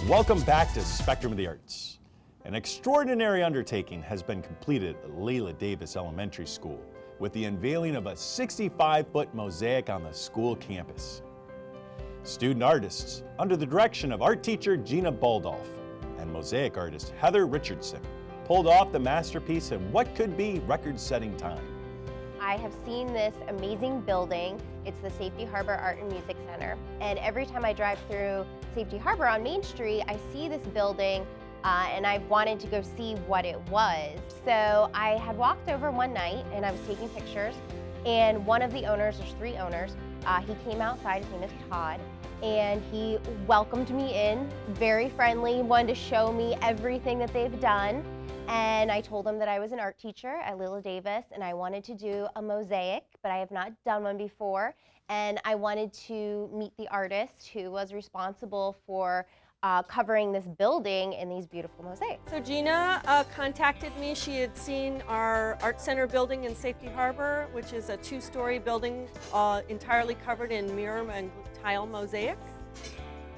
Welcome back to Spectrum of the Arts. An extraordinary undertaking has been completed at Leila Davis Elementary School with the unveiling of a 65-foot mosaic on the school campus. Student artists, under the direction of art teacher Gina Baldolf and mosaic artist Heather Richardson, pulled off the masterpiece in what could be record-setting time. I have seen this amazing building. It's the Safety Harbor Art and Music Center. And every time I drive through Safety Harbor on Main Street, I see this building and I wanted to go see what it was. So I had walked over one night and I was taking pictures, and one of the owners, there's 3 owners, he came outside, his name is Todd, and he welcomed me in, very friendly, wanted to show me everything that they've done. And I told him that I was an art teacher at Leila Davis and I wanted to do a mosaic, but I have not done one before. And I wanted to meet the artist who was responsible for covering this building in these beautiful mosaics. So Gina contacted me. She had seen our Art Center building in Safety Harbor, which is a 2-story building entirely covered in mirror and tile mosaics.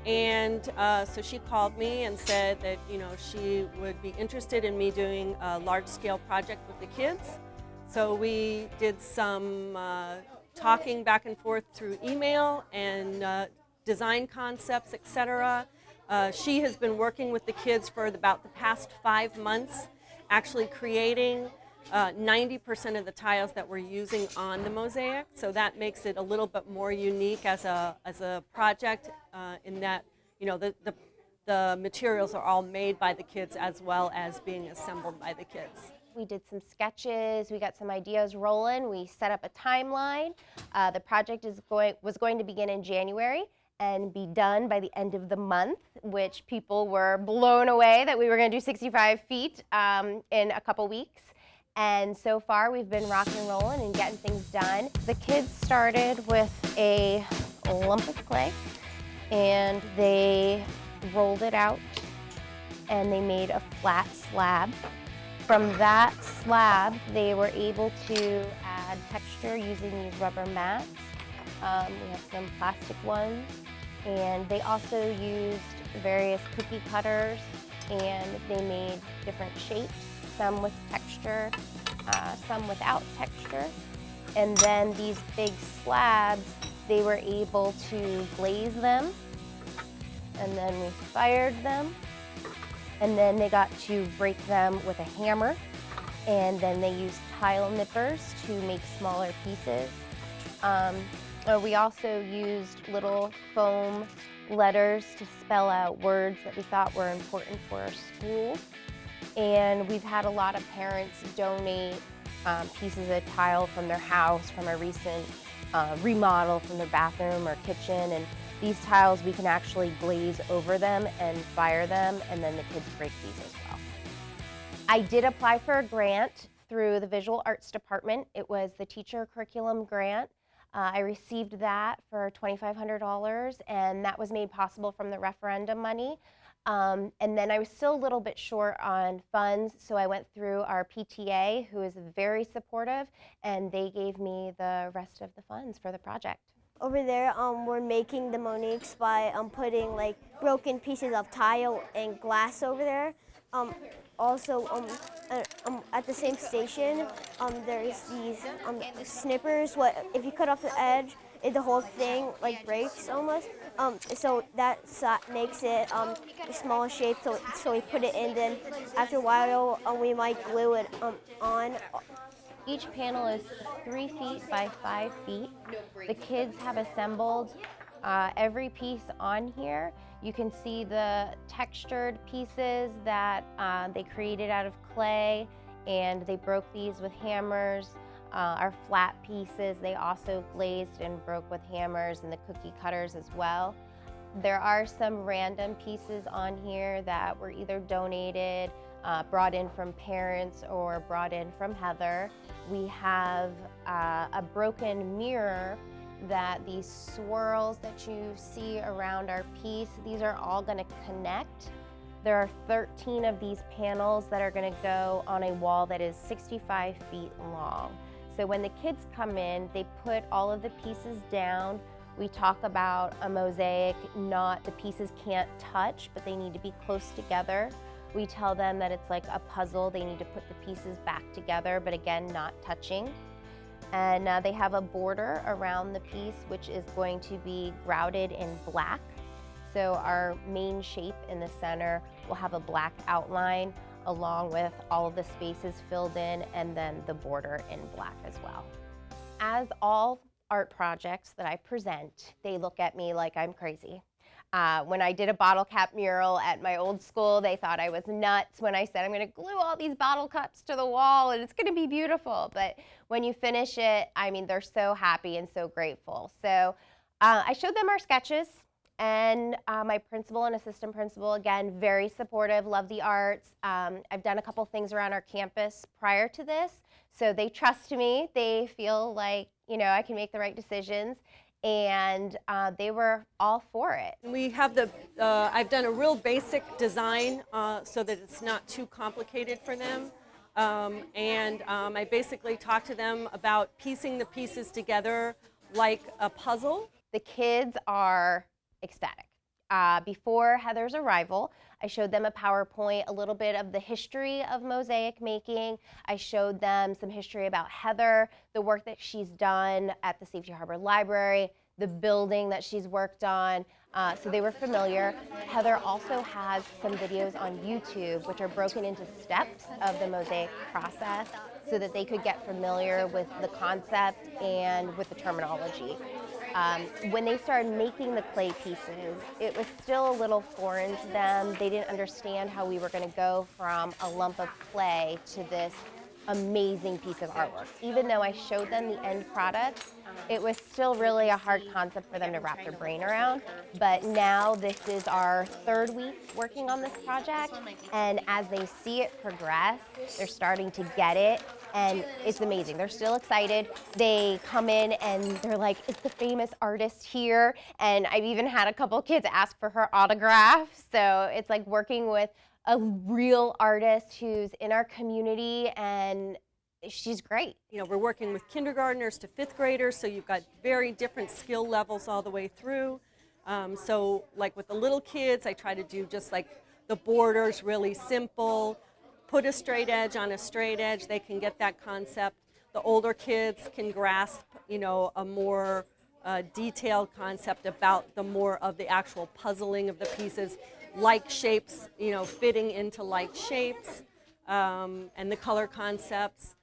And so she called me and said that, she would be interested in me doing a large-scale project with the kids. So we did some talking back and forth through email and design concepts, etc. She has been working with the kids for about the past 5 months, actually creating 90% of the tiles that we're using on the mosaic. So that makes it a little bit more unique as a project in that, the materials are all made by the kids as well as being assembled by the kids. We did some sketches, we got some ideas rolling, we set up a timeline. The project was going to begin in January and be done by the end of the month, which people were blown away that we were going to do 65 feet in a couple weeks. And so far we've been rocking and rolling and getting things done. The kids started with a lump of clay and they rolled it out and they made a flat slab. From that slab, they were able to add texture using these rubber mats. We have some plastic ones, and they also used various cookie cutters, and they made different shapes, some with texture, some without texture. And then these big slabs, they were able to glaze them, and then we fired them. And then they got to break them with a hammer, and then they used tile nippers to make smaller pieces. We also used little foam letters to spell out words that we thought were important for our school. And we've had a lot of parents donate pieces of tile from their house, from a recent remodel from their bathroom or kitchen. And these tiles, we can actually glaze over them and fire them, and then the kids break these as well. I did apply for a grant through the Visual Arts Department. It was the Teacher Curriculum Grant. I received that for $2,500, and that was made possible from the referendum money. And then I was still a little bit short on funds, so I went through our PTA, who is very supportive, and they gave me the rest of the funds for the project. Over there, we're making the mosaics by putting like broken pieces of tile and glass over there. Also, at the same station, there's these snippers. If you cut off the edge, the whole thing like breaks almost. So that makes it a smaller shape. So we put it in. Then after a while, we might glue it on. Each panel is 3 feet by 5 feet. The kids have assembled every piece on here. You can see the textured pieces that they created out of clay, and they broke these with hammers. Our flat pieces, they also glazed and broke with hammers, and the cookie cutters as well. There are some random pieces on here that were either donated, brought in from parents, or brought in from Heather. We have a broken mirror that these swirls that you see around our piece, these are all going to connect. There are 13 of these panels that are going to go on a wall that is 65 feet long. So when the kids come in, they put all of the pieces down. We talk about a mosaic, the pieces can't touch, but they need to be close together. We tell them that it's like a puzzle. They need to put the pieces back together, but again, not touching. And they have a border around the piece, which is going to be grouted in black. So our main shape in the center will have a black outline along with all of the spaces filled in, and then the border in black as well. As all art projects that I present, they look at me like I'm crazy. When I did a bottle cap mural at my old school, they thought I was nuts when I said I'm going to glue all these bottle caps to the wall and it's going to be beautiful. But when you finish it, I mean, they're so happy and so grateful. So I showed them our sketches, and my principal and assistant principal, again, very supportive, love the arts. I've done a couple things around our campus prior to this, so they trust me. They feel like, you know, I can make the right decisions. And they were all for it. We have I've done a real basic design so that it's not too complicated for them. I basically talked to them about piecing the pieces together like a puzzle. The kids are ecstatic. Before Heather's arrival, I showed them a PowerPoint, a little bit of the history of mosaic making. I showed them some history about Heather, the work that she's done at the Safety Harbor Library, the building that she's worked on, so they were familiar. Heather also has some videos on YouTube which are broken into steps of the mosaic process so that they could get familiar with the concept and with the terminology. When they started making the clay pieces, it was still a little foreign to them. They didn't understand how we were going to go from a lump of clay to this amazing piece of artwork. Even though I showed them the end product, it was still really a hard concept for them to wrap their brain around. But now this is our third week working on this project, and as they see it progress, they're starting to get it, and it's amazing. They're still excited. They come in and they're like, it's the famous artist here, and I've even had a couple kids ask for her autograph. So it's like working with a real artist who's in our community, and she's great. You know, we're working with kindergartners to fifth graders, so you've got very different skill levels all the way through. So like with the little kids, I try to do just like the borders really simple, put a straight edge on a straight edge, they can get that concept. The older kids can grasp, you know, a more detailed concept about the more of the actual puzzling of the pieces, like shapes, you know, fitting into like shapes, and the color concepts.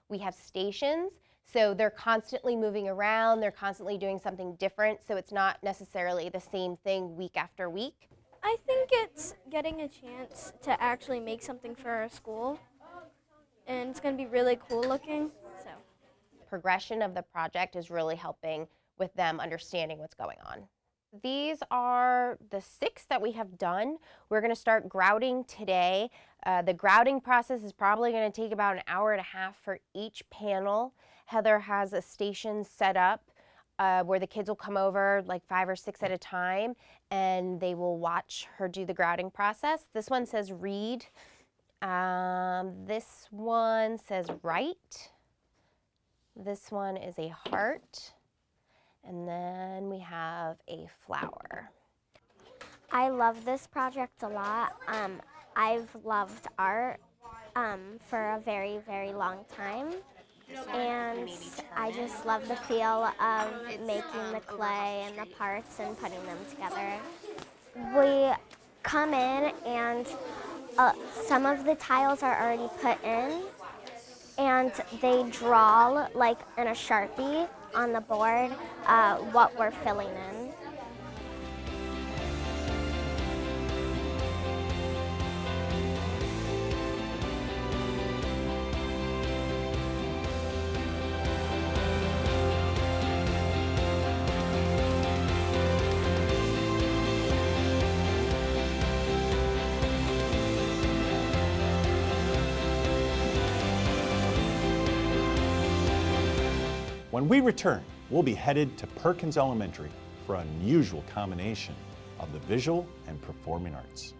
We have stations, so they're constantly moving around, they're constantly doing something different, so it's not necessarily the same thing week after week. I think it's getting a chance to actually make something for our school, and it's going to be really cool looking. So, Progression of the project is really helping with them understanding what's going on. These are the 6 that we have done. We're going to start grouting today. The grouting process is probably going to take about an hour and a half for each panel. Heather has a station set up where the kids will come over like 5 or 6 at a time, and they will watch her do the grouting process. This one says read. This one says write. This one is a heart. And then we have a flower. I love this project a lot. I've loved art for a very, very long time. And I just love the feel of making the clay and the parts and putting them together. We come in and some of the tiles are already put in, and they draw like in a Sharpie on the board what we're filling in. When we return, we'll be headed to Perkins Elementary for an unusual combination of the visual and performing arts.